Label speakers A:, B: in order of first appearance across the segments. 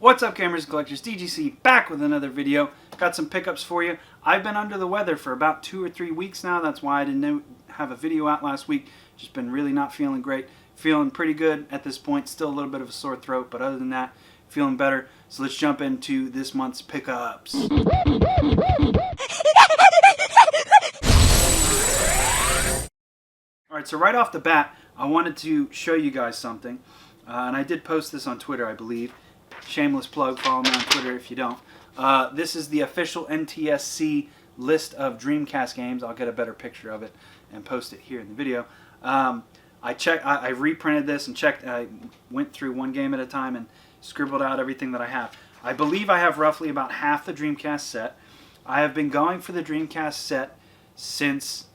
A: What's up, gamers and collectors? DGC back with another video. Got some pickups for you. I've been under the weather for about 2 or 3 weeks now. That's why I didn't have a video out last week. Just been really not feeling great. Feeling pretty good at this point. Still a little bit of a sore throat, but other than that, feeling better. So let's jump into this month's pickups. Alright, so right off the bat, I wanted to show you guys something. And I did post this on Twitter, I believe. Shameless plug, follow me on Twitter if you don't. This is the official NTSC list of Dreamcast games. I'll get a better picture of it and post it here in the video. I reprinted this and checked. I went through one game at a time and scribbled out everything that I have. I believe I have roughly about half the Dreamcast set. I have been going for the Dreamcast set since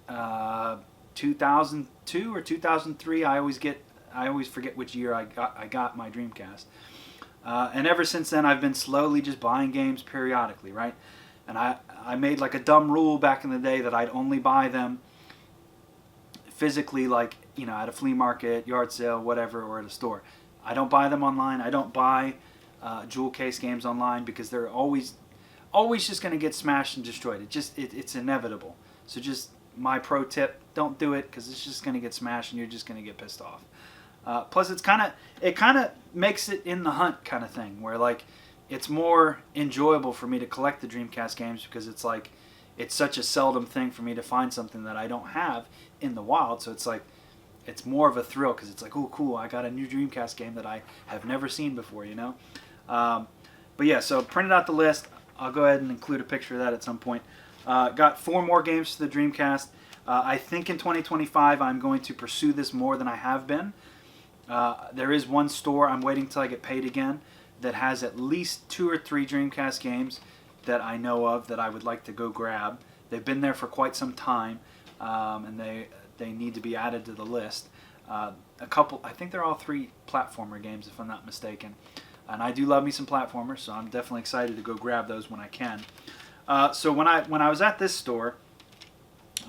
A: 2002 or 2003. I always forget which year I got my Dreamcast. And ever since then, I've been slowly just buying games periodically, right? And I made like a dumb rule back in the day that I'd only buy them physically, like, you know, at a flea market, yard sale, whatever, or at a store. I don't buy them online. I don't buy jewel case games online because they're always just going to get smashed and destroyed. It's inevitable. So just my pro tip, don't do it because it's just going to get smashed and you're just going to get pissed off. Plus, it kind of makes it in the hunt kind of thing, where like it's more enjoyable for me to collect the Dreamcast games because it's like it's such a seldom thing for me to find something that I don't have in the wild. So it's like it's more of a thrill because it's like, oh, cool, I got a new Dreamcast game that I have never seen before, you know. But yeah, so printed out the list. I'll go ahead and include a picture of that at some point. Got 4 more games to the Dreamcast. I think in 2025 I'm going to pursue this more than I have been. There is one store, I'm waiting till I get paid again, that has at least 2 or 3 Dreamcast games that I know of that I would like to go grab. They've been there for quite some time, and they need to be added to the list. A couple, I think they're all 3 platformer games if I'm not mistaken. And I do love me some platformers, so I'm definitely excited to go grab those when I can. So when I was at this store,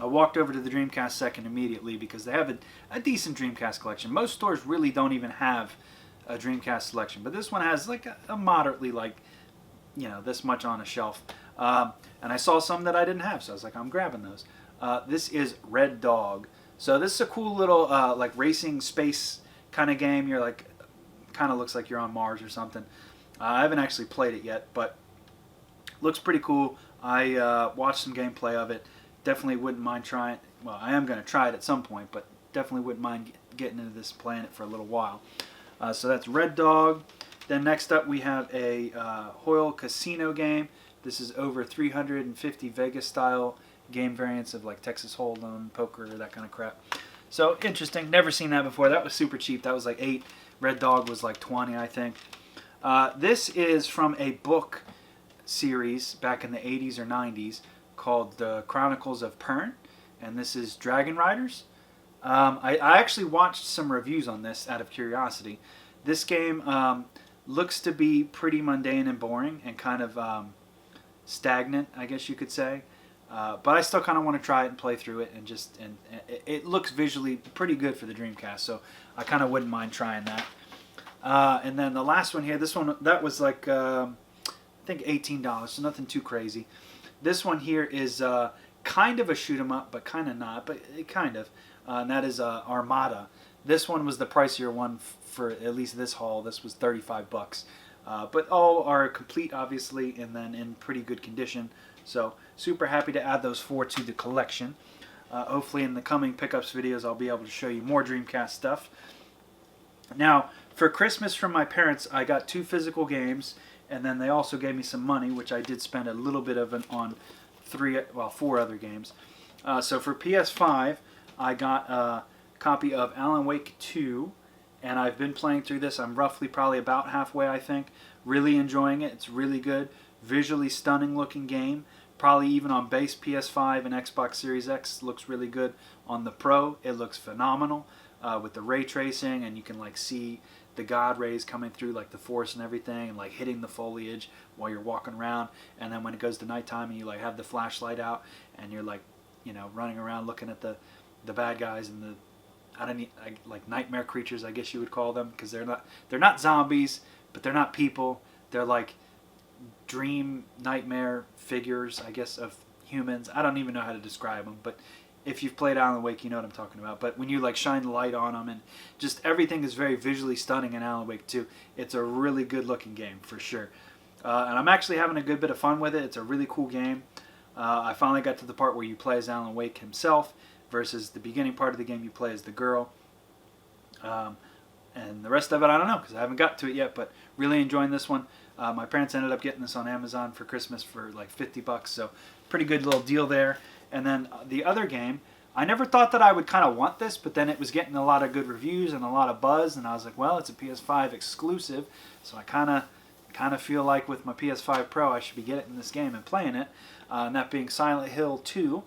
A: I walked over to the Dreamcast section immediately because they have a decent Dreamcast collection. Most stores really don't even have a Dreamcast selection, but this one has like a moderately, like, you know, this much on a shelf. And I saw some that I didn't have, so I was like, I'm grabbing those. This is Red Dog. So this is a cool little like racing space kind of game. You're like, kind of looks like you're on Mars or something. I haven't actually played it yet, but looks pretty cool. I watched some gameplay of it. Definitely wouldn't mind trying it. Well, I am going to try it at some point, but definitely wouldn't mind getting into this, playing it for a little while. So that's Red Dog. Then next up we have a Hoyle Casino game. This is over 350 Vegas-style game variants of like Texas Hold'em, poker, that kind of crap. So interesting. Never seen that before. That was super cheap. That was like 8. Red Dog was like 20, I think. This is from a book series back in the 80s or 90s. Called The Chronicles of Pern, and this is Dragon Riders. I actually watched some reviews on this out of curiosity. This game looks to be pretty mundane and boring and kind of stagnant, I guess you could say. But I still kind of want to try it and play through it, and it looks visually pretty good for the Dreamcast, so I kind of wouldn't mind trying that. And then the last one here, this one, that was like, I think $18, so nothing too crazy. This one here is kind of a shoot 'em up, but kind of not, but kind of. And that is Armada. This one was the pricier one for at least this haul. This was $35. But all are complete, obviously, and then in pretty good condition. So super happy to add those 4 to the collection. Hopefully in the coming pickups videos I'll be able to show you more Dreamcast stuff. Now, for Christmas from my parents, I got 2 physical games. And then they also gave me some money, which I did spend a little bit of on 4 other games. So for PS5, I got a copy of Alan Wake 2, and I've been playing through this. I'm roughly probably about halfway, I think. Really enjoying it. It's really good. Visually stunning looking game. Probably even on base PS5 and Xbox Series X looks really good. On the Pro, it looks phenomenal with the ray tracing, and you can like see the God rays coming through like the forest and everything, and like hitting the foliage while you're walking around. And then when it goes to nighttime and you like have the flashlight out and you're like, you know, running around looking at the bad guys and the like nightmare creatures, I guess you would call them, because they're not zombies, but they're not people. They're like dream nightmare figures, I guess, of humans. I don't even know how to describe them, but if you've played Alan Wake, you know what I'm talking about. But when you like shine the light on them, and just everything is very visually stunning in Alan Wake 2. It's a really good looking game for sure. And I'm actually having a good bit of fun with it. It's a really cool game. I finally got to the part where you play as Alan Wake himself versus the beginning part of the game you play as the girl. And the rest of it I don't know because I haven't got to it yet, but really enjoying this one. My parents ended up getting this on Amazon for Christmas for like $50, so pretty good little deal there. And then the other game, I never thought that I would kind of want this, but then it was getting a lot of good reviews and a lot of buzz, and I was like, well, it's a PS5 exclusive, so I kind of feel like with my PS5 Pro I should be getting this game and playing it, and that being Silent Hill 2.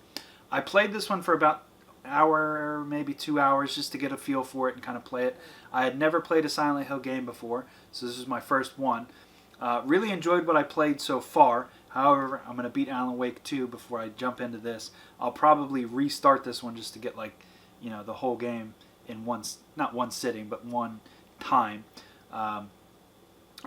A: I played this one for about an hour, maybe 2 hours, just to get a feel for it and kind of play it. I had never played a Silent Hill game before, so this is my first one. Really enjoyed what I played so far. However, I'm going to beat Alan Wake 2 before I jump into this. I'll probably restart this one just to get like, the whole game in not one sitting, but one time.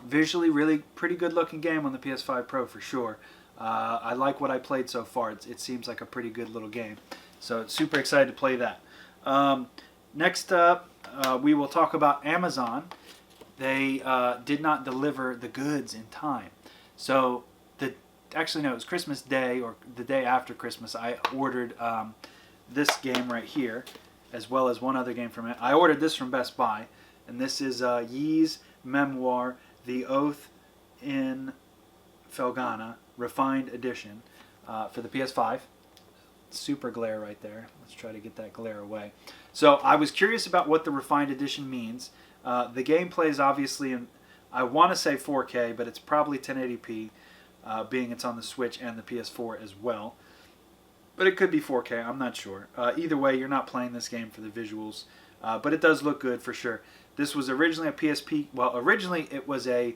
A: Visually, really pretty good looking game on the PS5 Pro for sure. I like what I played so far. It seems like a pretty good little game. So super excited to play that. Next up, we will talk about Amazon. They did not deliver the goods in time. So actually no, it was Christmas Day or the day after Christmas. I ordered this game right here, as well as one other game from it. I ordered this from Best Buy, and this is Yi's Memoir, The Oath in Felghana, Refined Edition for the PS5. Super glare right there. Let's try to get that glare away. So I was curious about what the Refined Edition means. The game plays obviously in, I want to say 4K, but it's probably 1080p. Being it's on the Switch and the PS4 as well. But it could be 4K, I'm not sure. Either way, you're not playing this game for the visuals. But it does look good for sure. This was originally a PSP, well, originally it was a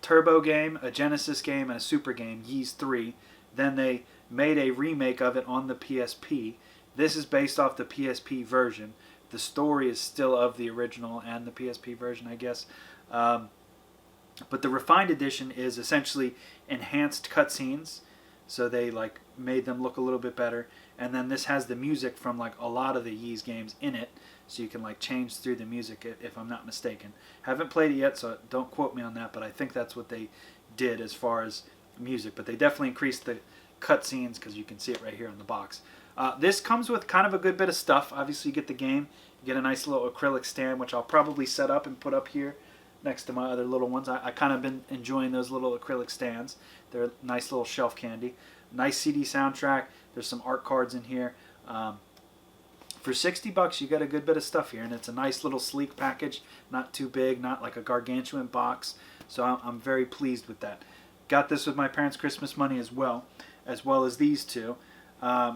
A: Turbo game, a Genesis game, and a Super game, Ys 3. Then they made a remake of it on the PSP. This is based off the PSP version. The story is still of the original and the PSP version, I guess. But the Refined Edition is essentially enhanced cutscenes, so they like made them look a little bit better. And then this has the music from like a lot of the Ys games in it, so you can like change through the music if I'm not mistaken. Haven't played it yet, so don't quote me on that, but I think that's what they did as far as music. But they definitely increased the cutscenes because you can see it right here on the box. This comes with kind of a good bit of stuff. Obviously, you get the game, you get a nice little acrylic stand, which I'll probably set up and put up here next to my other little ones. I kind of been enjoying those little acrylic stands. They're a nice little shelf candy. Nice CD soundtrack. There's some art cards in here. For $60, you get a good bit of stuff here, and it's a nice little sleek package. Not too big, not like a gargantuan box. So I'm very pleased with that. Got this with my parents' Christmas money as well as these two.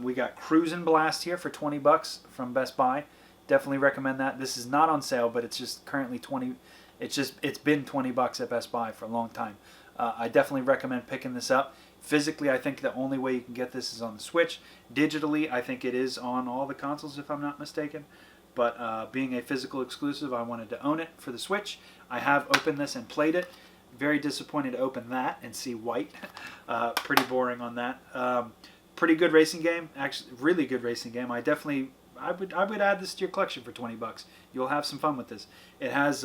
A: We got Cruisin' Blast here for $20 from Best Buy. Definitely recommend that. This is not on sale, but it's just currently $20. It's been $20 at Best Buy for a long time. I definitely recommend picking this up. Physically, I think the only way you can get this is on the Switch. Digitally, I think it is on all the consoles, if I'm not mistaken. But being a physical exclusive, I wanted to own it for the Switch. I have opened this and played it. Very disappointed to open that and see white. Pretty boring on that. Pretty good racing game. Actually, really good racing game. I would add this to your collection for $20. You'll have some fun with this. It has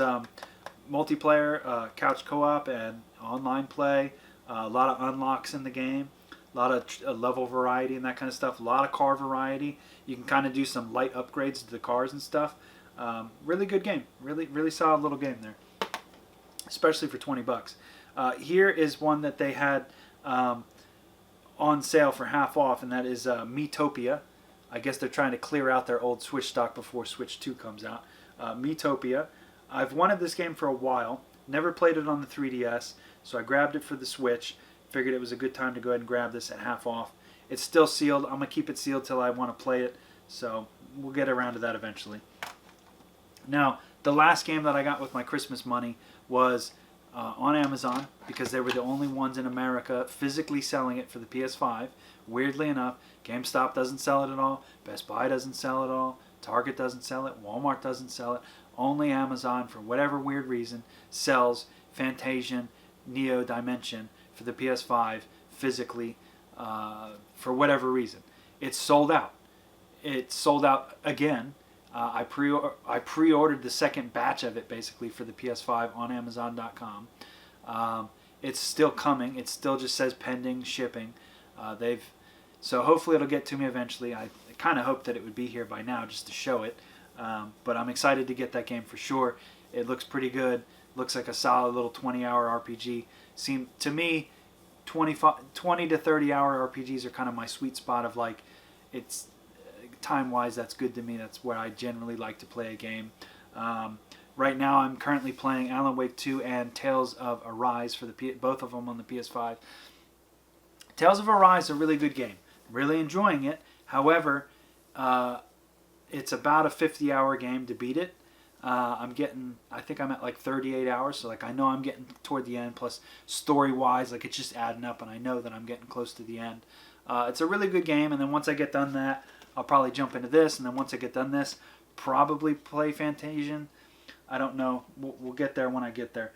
A: multiplayer, couch co-op, and online play. A lot of unlocks in the game. A lot of level variety and that kind of stuff. A lot of car variety. You can kind of do some light upgrades to the cars and stuff. Really good game. Really solid little game there. Especially for $20. Here is one that they had on sale for half off, and that is Miitopia. I guess they're trying to clear out their old Switch stock before Switch 2 comes out. Miitopia. I've wanted this game for a while. Never played it on the 3DS, so I grabbed it for the Switch. Figured it was a good time to go ahead and grab this at half off. It's still sealed. I'm going to keep it sealed till I want to play it, so we'll get around to that eventually. Now, the last game that I got with my Christmas money was on Amazon, because they were the only ones in America physically selling it for the PS5. Weirdly enough, GameStop doesn't sell it at all, Best Buy doesn't sell it at all, Target doesn't sell it, Walmart doesn't sell it. only Amazon, for whatever weird reason, sells Fantasian Neo Dimension for the PS5 physically, for whatever reason. It's sold out. It's sold out again. I pre-ordered the second batch of it basically for the PS5 on Amazon.com. It's still coming. It still just says pending shipping. So hopefully it'll get to me eventually. I kind of hoped that it would be here by now just to show it. But I'm excited to get that game for sure. It looks pretty good. Looks like a solid little 20-hour RPG. To me, 20 to 30-hour RPGs are kind of my sweet spot of like, it's time-wise, that's good to me. That's where I generally like to play a game. Right now, I'm currently playing Alan Wake 2 and Tales of Arise for both of them on the PS5. Tales of Arise is a really good game. Really enjoying it. However, it's about a 50-hour game to beat it. I think I'm at like 38 hours, so like I know I'm getting toward the end, plus story-wise, like it's just adding up, and I know that I'm getting close to the end. It's a really good game, and then once I get done that, I'll probably jump into this, and then once I get done this, probably play Fantasian. I don't know. We'll get there when I get there.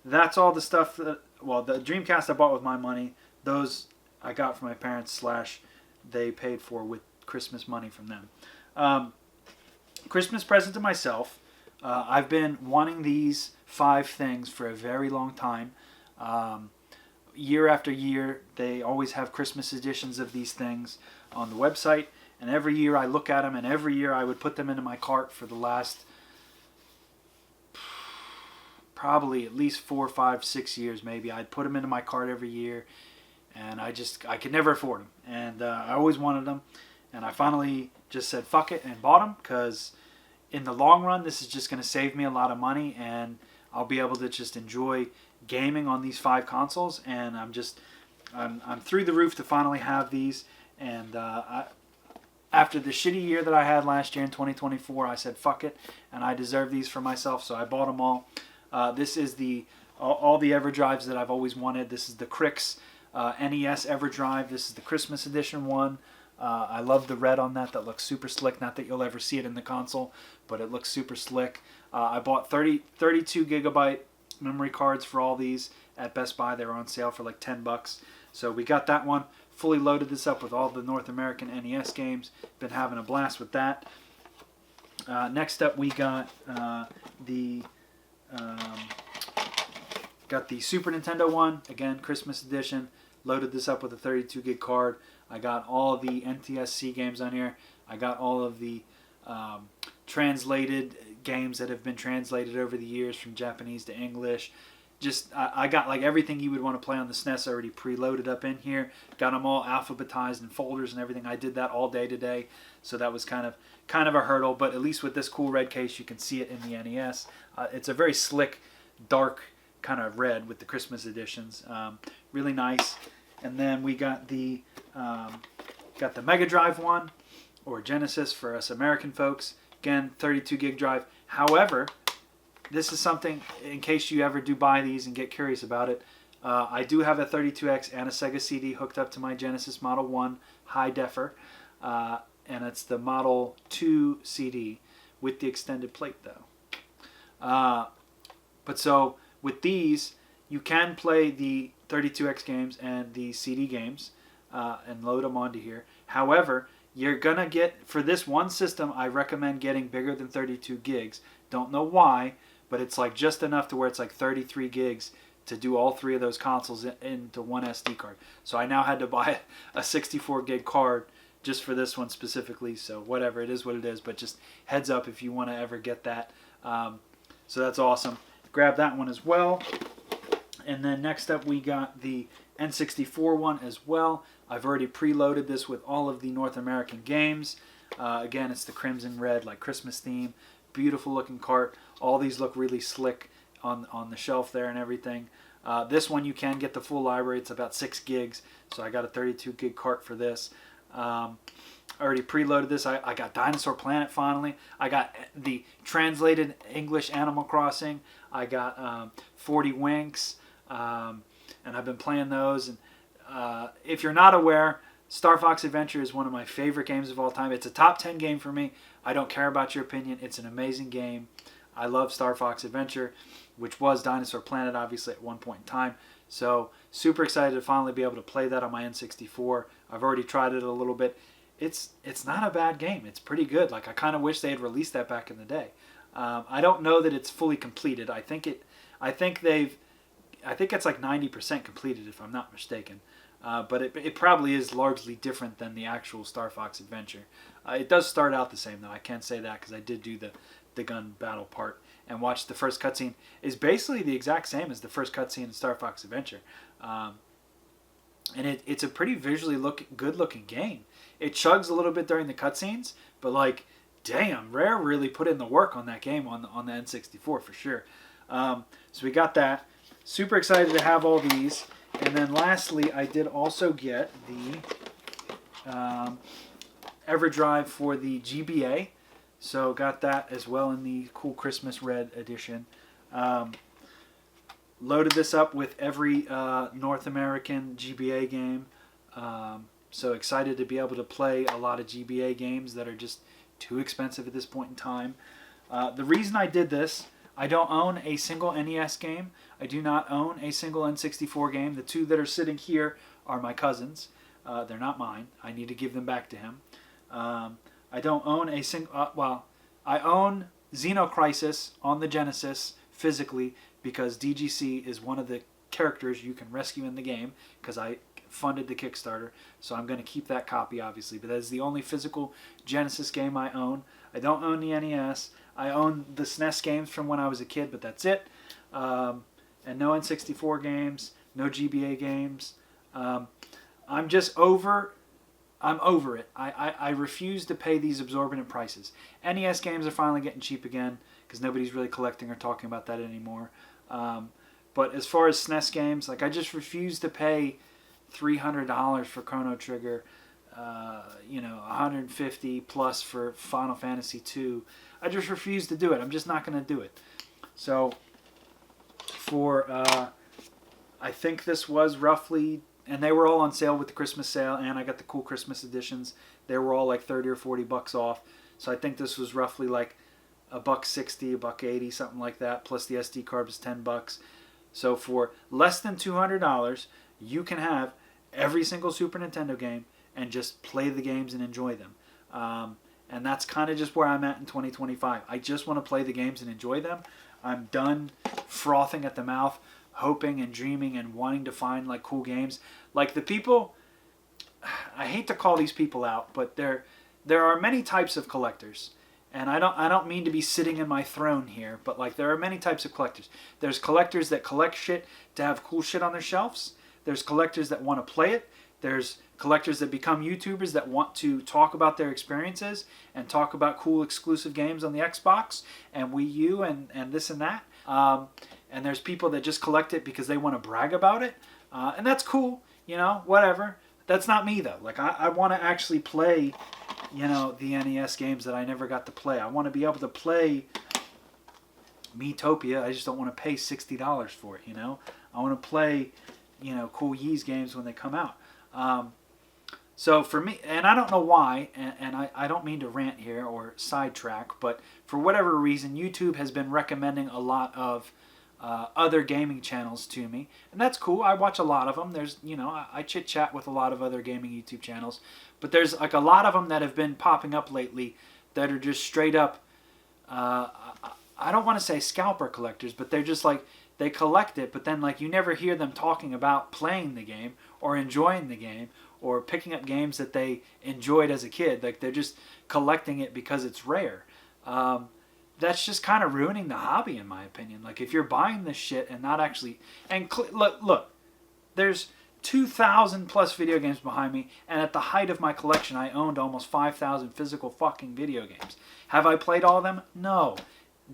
A: That's all the stuff the Dreamcast I bought with my money. Those I got from my parents / they paid for with Christmas money from them. Christmas present to myself. I've been wanting these 5 things for a very long time. Year after year, they always have Christmas editions of these things on the website. And every year I look at them, and every year I would put them into my cart for the last probably at least 4, 5, 6 years maybe. I'd put them into my cart every year, and I could never afford them. And I always wanted them. And I finally just said fuck it and bought them, because in the long run this is just going to save me a lot of money, and I'll be able to just enjoy gaming on these 5 consoles. And I'm through the roof to finally have these. And after the shitty year that I had last year in 2024, I said fuck it, and I deserve these for myself, so I bought them all. This is all the EverDrives that I've always wanted. This is the Crix NES EverDrive. This is the Christmas edition one. I love the red on that. That looks super slick. Not that you'll ever see it in the console, but it looks super slick. I bought 32 gigabyte memory cards for all these at Best Buy. They were on sale for like $10. So we got that one. Fully loaded this up with all the North American NES games. Been having a blast with that. Next up, we got the Super Nintendo one. Again, Christmas edition. Loaded this up with a 32 gig card. I got all the NTSC games on here. I got all of the translated games that have been translated over the years from Japanese to English. I got like everything you would want to play on the SNES already preloaded up in here. Got them all alphabetized in folders and everything. I did that all day today, so that was kind of a hurdle. But at least with this cool red case, you can see it in the NES. It's a very slick, dark kind of red with the Christmas editions. Really nice. And then we got the Mega Drive one, or Genesis for us American folks. Again, 32 gig drive. However, this is something, in case you ever do buy these and get curious about it, I do have a 32X and a Sega CD hooked up to my Genesis Model 1 high defer, and it's the Model 2 CD with the extended plate though. But so with these, you can play the 32X games and the CD games and load them onto here. However, you're going to get, for this one system, I recommend getting bigger than 32 gigs. Don't know why, but it's like just enough to where it's like 33 gigs to do all 3 of those consoles into one SD card. So I now had to buy a 64 gig card just for this one specifically. So whatever, it is what it is, but just heads up if you want to ever get that. So that's awesome. Grab that one as well. And then next up we got the N64 one as well. I've already preloaded this with all of the North American games. Again, it's the crimson red, like Christmas theme. Beautiful looking cart. All these look really slick on the shelf there and everything. This one you can get the full library. It's about 6 gigs. So I got a 32 gig cart for this. I already preloaded this. I got Dinosaur Planet finally. I got the translated English Animal Crossing. I got 40 Winks. And I've been playing those. And if you're not aware, Star Fox Adventure is one of my favorite games of all time. It's a top 10 game for me. I don't care about your opinion. It's an amazing game. I love Star Fox Adventure, which was Dinosaur Planet, obviously, at one point in time. So, super excited to finally be able to play that on my N64. I've already tried it a little bit. It's not a bad game. It's pretty good. Like, I kind of wish they had released that back in the day. I don't know that it's fully completed. I think it's like 90% completed, if I'm not mistaken. But it probably is largely different than the actual Star Fox Adventure. It does start out the same, though. I can't say that because I did do the gun battle part and watched the first cutscene. Is basically the exact same as the first cutscene in Star Fox Adventure. And it's a pretty visually good-looking game. It chugs a little bit during the cutscenes, but like, damn, Rare really put in the work on that game on the N64 for sure. So we got that. Super excited to have all these. And then lastly, I did also get the EverDrive for the GBA. So got that as well in the cool Christmas red edition. Loaded this up with every North American GBA game. So excited to be able to play a lot of GBA games that are just too expensive at this point in time. The reason I did this, I don't own a single NES game. I do not own a single N64 game. The two that are sitting here are my cousin's. They're not mine. I need to give them back to him. I don't own a single... I own Xenocrisis on the Genesis physically because DGC is one of the characters you can rescue in the game because I funded the Kickstarter. So I'm going to keep that copy, obviously. But that is the only physical Genesis game I own. I don't own the NES. I own the SNES games from when I was a kid, but that's it. And no N64 games, no GBA games. I'm over it. I refuse to pay these exorbitant prices. NES games are finally getting cheap again because nobody's really collecting or talking about that anymore. But as far as SNES games, like I just refuse to pay $300 for Chrono Trigger, $150 plus for Final Fantasy II. I just refuse to do it. I'm just not going to do it. So for I think this was roughly, and they were all on sale with the Christmas sale, and I got the cool Christmas editions. They were all like 30 or 40 bucks off. So I think this was roughly like $1.60, $1.80, something like that. Plus the SD card was $10. So for less than $200, you can have every single Super Nintendo game and just play the games and enjoy them. And that's kind of just where I'm at in 2025. I just want to play the games and enjoy them. I'm done frothing at the mouth, hoping and dreaming and wanting to find like cool games. Like the people, I hate to call these people out, but there are many types of collectors. And I don't mean to be sitting in my throne here, but like there are many types of collectors. There's collectors that collect shit to have cool shit on their shelves. There's collectors that want to play it. There's collectors that become YouTubers that want to talk about their experiences and talk about cool exclusive games on the Xbox and Wii U and this and that. And there's people that just collect it because they want to brag about it. And that's cool, whatever. That's not me though. Like I want to actually play, the NES games that I never got to play. I want to be able to play Miitopia. I just don't want to pay $60 for it, I want to play, cool Ys games when they come out. So for me, and I don't know why, and I don't mean to rant here or sidetrack, but for whatever reason, YouTube has been recommending a lot of other gaming channels to me, and that's cool. I watch a lot of them. There's, I chit chat with a lot of other gaming YouTube channels, but there's like a lot of them that have been popping up lately that are just straight up, I don't want to say scalper collectors, but they're just like, they collect it, but then like you never hear them talking about playing the game or enjoying the game or picking up games that they enjoyed as a kid. Like they're just collecting it because it's rare. That's just kind of ruining the hobby, in my opinion. Like if you're buying this shit and not actually, and look, there's 2,000 plus video games behind me, and at the height of my collection, I owned almost 5,000 physical fucking video games. Have I played all of them? No.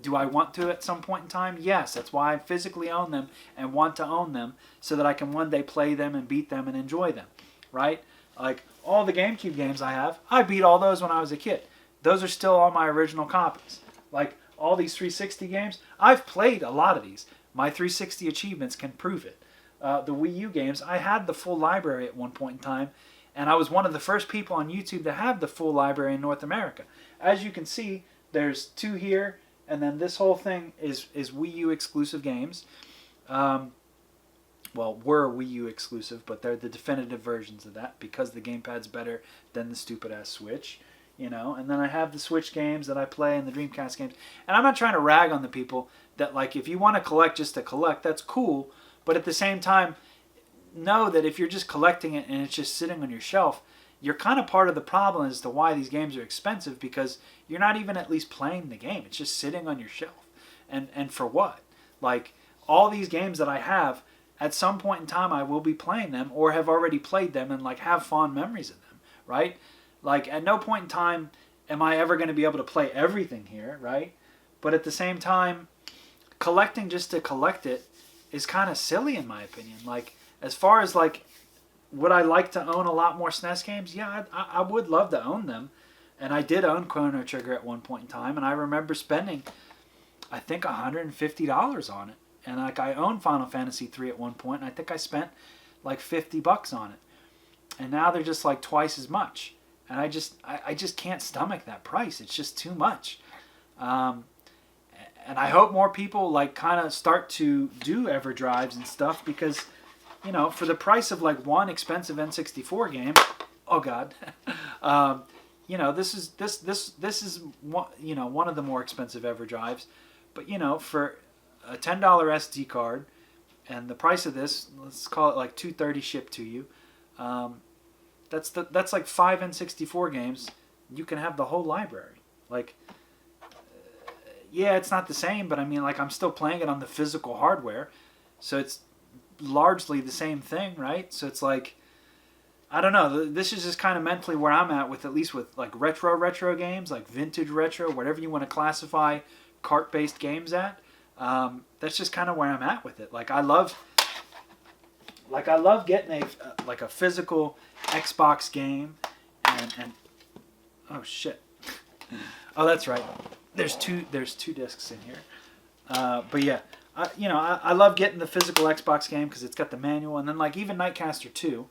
A: Do I want to at some point in time? Yes. That's why I physically own them and want to own them so that I can one day play them and beat them and enjoy them, right? Like all the GameCube games I beat all those when I was a kid. Those are still all my original copies. Like all these 360 games, I've played a lot of these. My 360 achievements can prove it. The Wii U games, I had the full library at one point in time, And I was one of the first people on YouTube to have the full library in North America. As you can see, there's 2 here, and then this whole thing is Wii U exclusive games. Well, were Wii U exclusive, but they're the definitive versions of that because the gamepad's better than the stupid-ass Switch, you know. And then I have the Switch games that I play and the Dreamcast games. And I'm not trying to rag on the people that, like, if you want to collect just to collect, that's cool. But at the same time, know that if you're just collecting it and it's just sitting on your shelf, you're kind of part of the problem as to why these games are expensive, because you're not even at least playing the game. It's just sitting on your shelf. And for what? Like, all these games that I have, at some point in time I will be playing them or have already played them and like have fond memories of them, right? Like, at no point in time am I ever going to be able to play everything here, right? But at the same time, collecting just to collect it is kind of silly in my opinion. Like, as far as like, would I like to own a lot more SNES games? Yeah, I would love to own them. And I did own Chrono Trigger at one point in time, and I remember spending, I think, $150 on it. And like, I owned Final Fantasy 3 at one point, and I think I spent like $50 on it. And now they're just like twice as much. And I just can't stomach that price. It's just too much. And I hope more people like kind of start to do EverDrives and stuff, because, you know, for the price of like one expensive N64 game, oh god, you know, this is one, you know, one of the more expensive EverDrives. But, you know, for a $10 SD card and the price of this, let's call it like $230 shipped to you, that's like 5 N64 games. You can have the whole library. Like, yeah, it's not the same, but I mean, like, I'm still playing it on the physical hardware, so it's largely the same thing, right? So it's like, I don't know, this is just kind of mentally where I'm at least with like retro games, like vintage retro, whatever you want to classify cart-based games at. That's just kind of where I'm at with it. Like, I love getting a physical Xbox game, and oh shit, oh that's right, there's two discs in here. But yeah, you know, I love getting the physical Xbox game because it's got the manual, and then like even Nightcaster 2,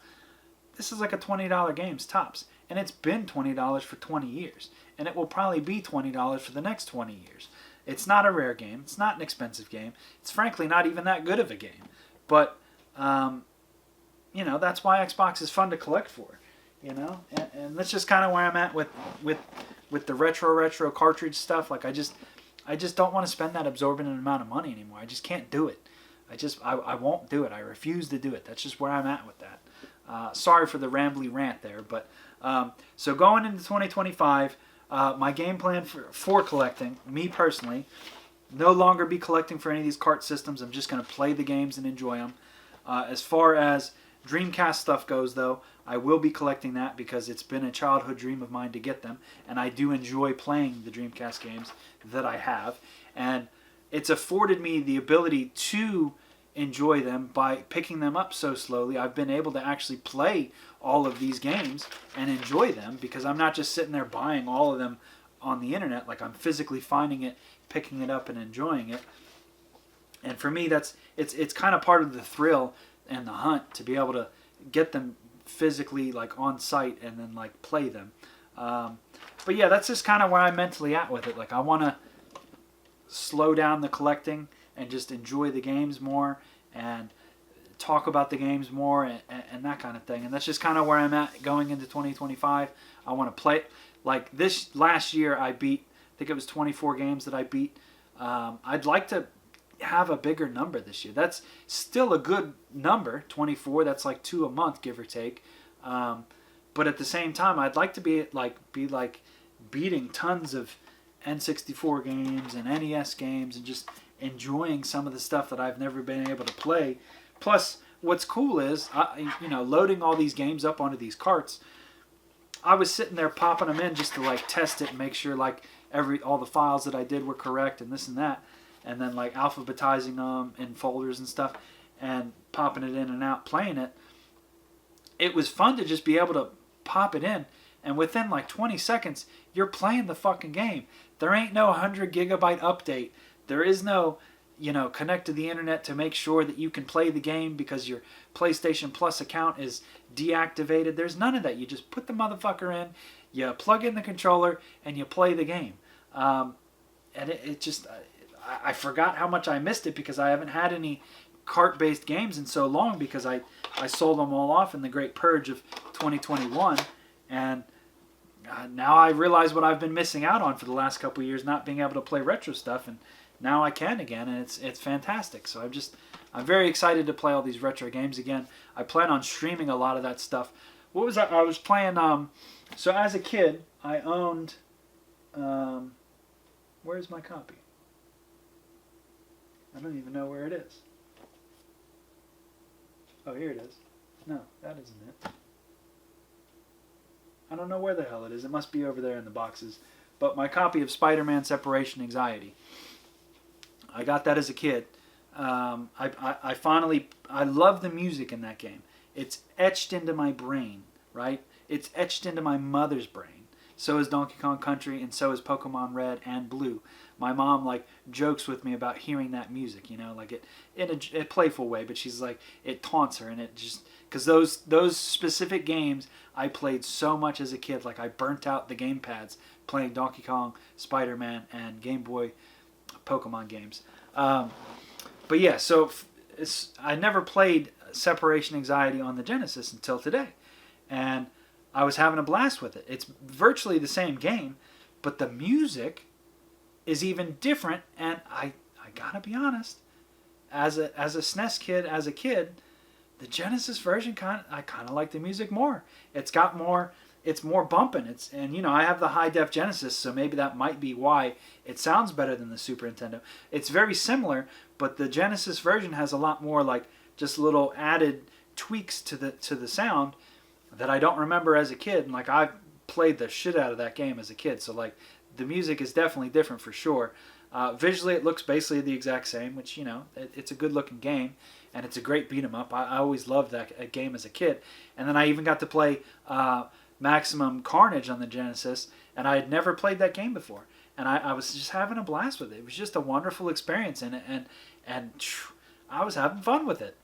A: this is like a $20 games tops, and it's been $20 for 20 years, and it will probably be $20 for the next 20 years. It's not a rare game. It's not an expensive game. It's frankly not even that good of a game. But, you know, that's why Xbox is fun to collect for, you know? And that's just kind of where I'm at with the retro cartridge stuff. Like, I just don't want to spend that absorbent amount of money anymore. I just can't do it. I won't do it. I refuse to do it. That's just where I'm at with that. Sorry for the rambly rant there. But, so going into 2025... my game plan for collecting, me personally, no longer be collecting for any of these cart systems. I'm just going to play the games and enjoy them. As far as Dreamcast stuff goes, though, I will be collecting that because it's been a childhood dream of mine to get them. And I do enjoy playing the Dreamcast games that I have. And it's afforded me the ability to enjoy them by picking them up so slowly. I've been able to actually play all of these games and enjoy them because I'm not just sitting there buying all of them on the internet. Like, I'm physically finding it, picking it up, and enjoying it. And for me, it's kind of part of the thrill and the hunt to be able to get them physically, like, on site and then like play them. But yeah, that's just kind of where I'm mentally at with it. Like, I want to slow down the collecting and just enjoy the games more and talk about the games more and that kind of thing. And that's just kind of where I'm at going into 2025. I want to play, like, this last year I beat, I think it was 24 games that I beat. I'd like to have a bigger number this year. That's still a good number, 24. That's like 2 a month, give or take. But at the same time, I'd like to be beating tons of N64 games and NES games and just enjoying some of the stuff that I've never been able to play. Plus, what's cool is, you know, loading all these games up onto these carts, I was sitting there popping them in just to like test it and make sure like all the files that I did were correct and this and that, and then like alphabetizing them in folders and stuff and popping it in and out, playing it. It was fun to just be able to pop it in, and within like 20 seconds, you're playing the fucking game. There ain't no 100 gigabyte update. There is no, connect to the internet to make sure that you can play the game because your PlayStation Plus account is deactivated. There's none of that. You just put the motherfucker in, you plug in the controller, and you play the game. And it just, I forgot how much I missed it because I haven't had any cart-based games in so long because I sold them all off in the Great Purge of 2021. And now I realize what I've been missing out on for the last couple of years, not being able to play retro stuff, and now I can again, and it's fantastic. So I'm very excited to play all these retro games again. I plan on streaming a lot of that stuff. What was that? I was playing, so as a kid, I owned, where's my copy? I don't even know where it is. Oh, here it is. No, that isn't it. I don't know where the hell it is. It must be over there in the boxes. But my copy of Spider-Man Separation Anxiety. I got that as a kid. I love the music in that game. It's etched into my brain, right? It's etched into my mother's brain. So is Donkey Kong Country, and so is Pokemon Red and Blue. My mom jokes with me about hearing that music, it in a playful way, but she's like, it taunts her, and it just, because those specific games I played so much as a kid. I burnt out the game pads playing Donkey Kong, Spider-Man, and Game Boy Pokemon games. But yeah, so I never played Separation Anxiety on the Genesis until today, and I was having a blast with it. It's virtually the same game, but the music is even different, and I gotta be honest, as a SNES kid, as a kid, the Genesis version I kind of like the music more. It's more bumping. I have the high def Genesis, so maybe that might be why it sounds better than the Super Nintendo. It's very similar, but the Genesis version has a lot more just little added tweaks to the sound that I don't remember as a kid. And I played the shit out of that game as a kid, so the music is definitely different for sure. Visually, it looks basically the exact same, which, it's a good-looking game, and it's a great beat-em-up. I always loved that game as a kid. And then I even got to play Maximum Carnage on the Genesis, and I had never played that game before. And I was just having a blast with it. It was just a wonderful experience, and I was having fun with it.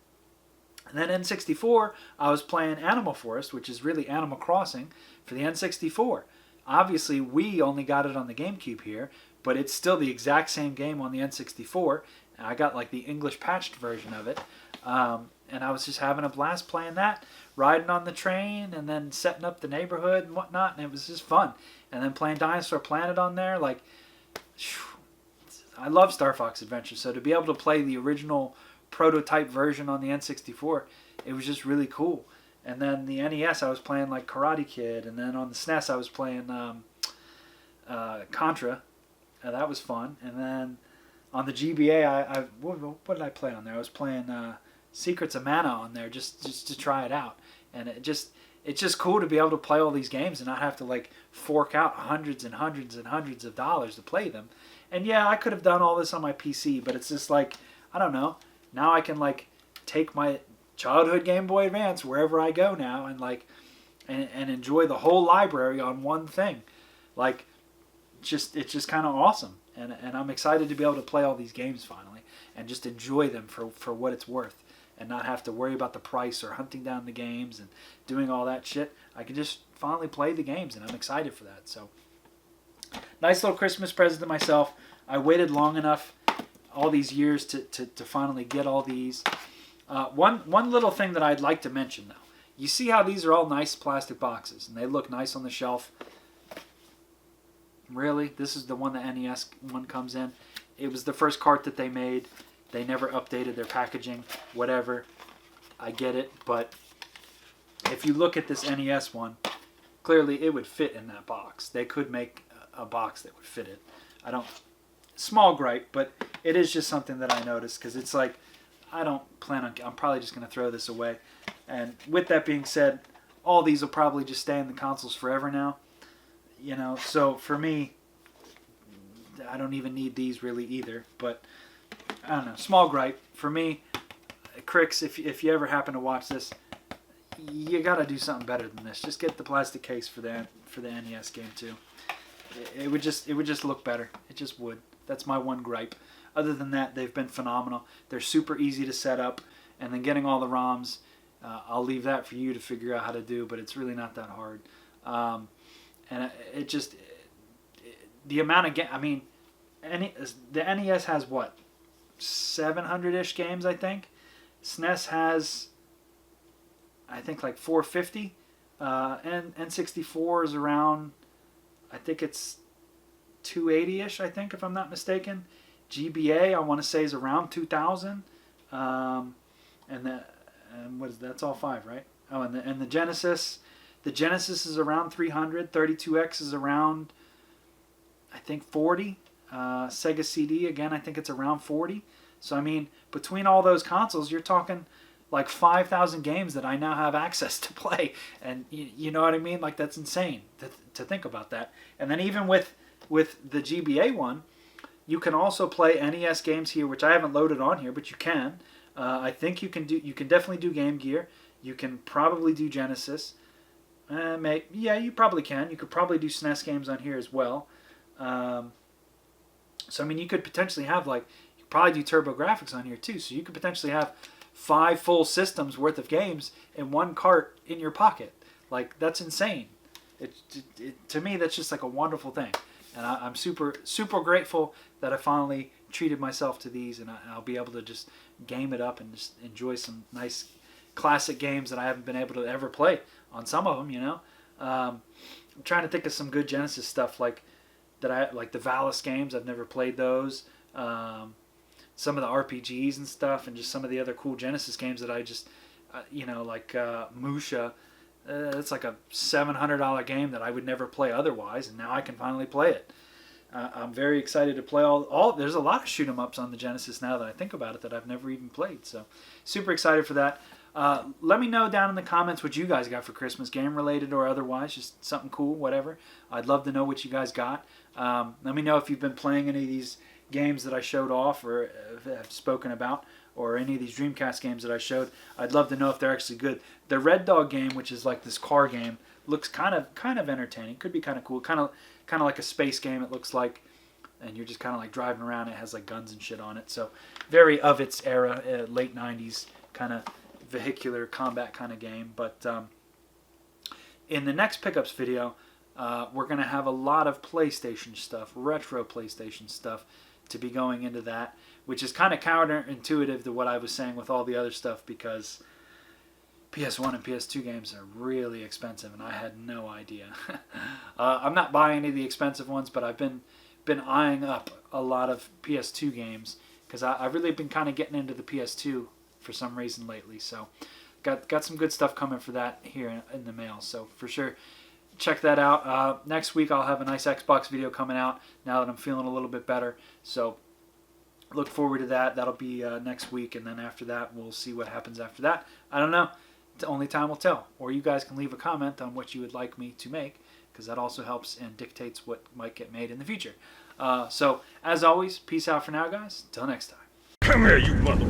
A: And then N64, I was playing Animal Forest, which is really Animal Crossing, for the N64. Obviously, we only got it on the GameCube here, but it's still the exact same game on the N64. And I got the English patched version of it. And I was just having a blast playing that, riding on the train, and then setting up the neighborhood and whatnot, and it was just fun. And then playing Dinosaur Planet on there, I love Star Fox Adventure, so to be able to play the original prototype version on the N64, it was just really cool. And then the NES, I was playing Karate Kid, and then on the SNES, I was playing Contra, and that was fun. And then on the GBA, what did I play on there? I was playing Secrets of Mana on there just to try it out, and it's just cool to be able to play all these games and not have to fork out hundreds and hundreds and hundreds of dollars to play them. And yeah, I could have done all this on my PC, but it's just I don't know. Now I can take my childhood Game Boy Advance wherever I go now, and and enjoy the whole library on one thing. It's just kind of awesome, and I'm excited to be able to play all these games finally and just enjoy them for what it's worth, and not have to worry about the price or hunting down the games and doing all that shit. I can just finally play the games, and I'm excited for that. So nice little Christmas present to myself. I waited long enough all these years to finally get all these. One little thing that I'd like to mention, though. You see how these are all nice plastic boxes, and they look nice on the shelf. Really? This is the one the NES one comes in. It was the first cart that they made. They never updated their packaging, whatever. I get it, but if you look at this NES one, clearly it would fit in that box. They could make a box that would fit it. Small gripe, but it is just something that I noticed, because it's I don't plan on, I'm probably just going to throw this away. And with that being said, all these will probably just stay in the consoles forever now. So for me, I don't even need these really either. But I don't know, small gripe. For me, Cricks, if you ever happen to watch this, you got to do something better than this. Just get the plastic case for the NES game too. It would just look better. It just would. That's my one gripe. other than that, they've been phenomenal. They're super easy to set up, and then getting all the ROMs, I'll leave that for you to figure out how to do, but it's really not that hard. And it just, the amount of I mean, the NES has what, 700-ish games, I think. SNES has, I think, like 450. And N64 is around, I think it's 280-ish, I think, if I'm not mistaken. GBA, I want to say, is around 2,000. And what is that? That's all 5, right? Oh, and the Genesis. The Genesis is around 300. 32X is around, I think, 40. Sega CD, again, I think it's around 40. So, I mean, between all those consoles, you're talking like 5,000 games that I now have access to play. And you know what I mean? Like, that's insane to think about that. And then even with the GBA one, you can also play NES games here, which I haven't loaded on here, but you can. I think you can definitely do Game Gear. You can probably do Genesis. Yeah, you probably can. You could probably do SNES games on here as well. So, I mean, you could potentially have, like, you could probably do TurboGrafx on here too. So you could potentially have 5 full systems worth of games in one cart in your pocket. Like, that's insane. To me, that's just like a wonderful thing. And I'm super, super grateful that I finally treated myself to these, and I'll be able to just game it up and just enjoy some nice classic games that I haven't been able to ever play on some of them, you know. I'm trying to think of some good Genesis stuff, like the Valis games. I've never played those. Some of the RPGs and stuff, and just some of the other cool Genesis games that I just, like Musha. It's like a $700 game that I would never play otherwise, and now I can finally play it. I'm very excited to play all. There's a lot of shoot 'em ups on the Genesis now that I think about it that I've never even played. So, super excited for that. Let me know down in the comments what you guys got for Christmas, game related or otherwise, just something cool, whatever. I'd love to know what you guys got. Let me know if you've been playing any of these games that I showed off or have spoken about, or any of these Dreamcast games that I showed. I'd love to know if they're actually good. The Red Dog game, which is like this car game, looks kind of entertaining. Could be kind of cool. Kind of like a space game, it looks like. And you're just kind of like driving around. It has like guns and shit on it. So very of its era, late 90s kind of vehicular combat kind of game. But in the next pickups video, we're going to have a lot of PlayStation stuff, retro PlayStation stuff, to be going into that, which is kind of counterintuitive to what I was saying with all the other stuff, because PS1 and PS2 games are really expensive, and I had no idea. I'm not buying any of the expensive ones, but I've been eyeing up a lot of PS2 games, because I've really been kind of getting into the PS2 for some reason lately. So got some good stuff coming for that here in the mail. So for sure, check that out. Next week I'll have a nice Xbox video coming out now that I'm feeling a little bit better. So look forward to that. That'll be next week, and then after that we'll see what happens after that. I don't know. Only time will tell. Or you guys can leave a comment on what you would like me to make, because that also helps and dictates what might get made in the future. So as always, peace out for now, guys. Till next time.
B: Come here, you mother...